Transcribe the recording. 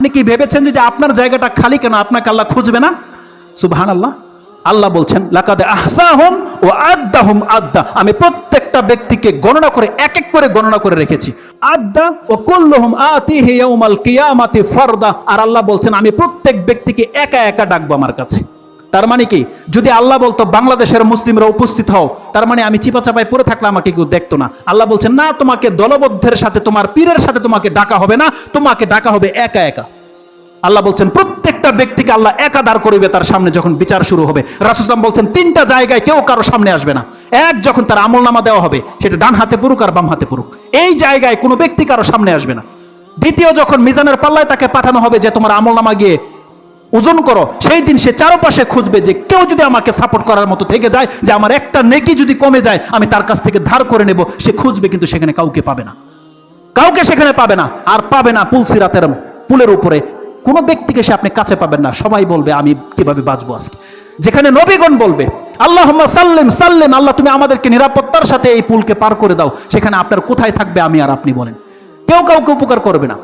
আপনি কি ভেবেছেন যে আপনার জায়গাটা খালি কেন আপনাকে আল্লাহ খুঁজবে না? সুবহানাল্লাহ। আল্লাহ বলছেন লাকাদ আহসাহুম ওয়া আদ্দাহুম আদ্দা, আমি প্রত্যেকটা ব্যক্তিকে গণনা করে এক এক করে গণনা করে রেখেছি। আদ্দা ওয়া কুল্লুহুম আতিহি ইয়াউমাল কিয়ামাতি ফারদা, আর আল্লাহ বলছেন আমি প্রত্যেক ব্যক্তিকে একা একা ডাকবো আমার কাছে। তার মানে কি, যদি আল্লাহ বলতো বাংলাদেশের মুসলিমরা উপস্থিত হও, তার মানে আমি চিপা চাপায় পড়ে থাকলে আমাকে কেউ দেখতো না। আল্লাহ বলছেন না, তোমাকে দলবদ্ধের সাথে তোমার পীরের সাথে তোমাকে ডাকা হবে না, তোমাকে ডাকা হবে একা একা। আল্লাহ বলছেন প্রত্যেকটা ব্যক্তিকে আল্লাহ একা দাঁড় করিবে তার সামনে যখন বিচার শুরু হবে। রাসূল সাল্লাল্লাহু আলাইহি ওয়াসাল্লাম বলছেন তিনটা জায়গায় কেউ কারো সামনে আসবে না। এক, যখন তার আমলনামা দেওয়া হবে, সেটা ডান হাতে পড়ুক আর বাম হাতে পড়ুক, এই জায়গায় কোনো ব্যক্তি কারো সামনে আসবে না। দ্বিতীয়, যখন মিজানের পাল্লায় তাকে পাঠানো হবে যে তোমার আমলনামা গিয়ে ওজন করো, সেই দিন সে চারপাশে খুঁজবে যে কেউ যদি আমাকে সাপোর্ট করার মতো থেকে যায়, যে আমার একটা নেকি যদি কমে যায় আমি তার কাছ থেকে ধার করে নেব, সে খুঁজবে, কিন্তু সেখানে কাউকে পাবে না, কাউকে সেখানে পাবে না। আর পাবে না পুলসিরাতের পুলের উপরে কোনো ব্যক্তিকে সে আপনি কাছে পাবেন না। সবাই বলবে আমি কিভাবে বাঁচবো আজকে। যেখানে নবীগণ বলবে আল্লাহুম্মা সাল্লিম সাল্লিম, আল্লাহ তুমি আমাদেরকে নিরাপত্তার সাথে এই পুলকে পার করে দাও, সেখানে আপনার কোথায় থাকবে আমি আর আপনি বলেন? কেউ কাউকে উপকার করবে না।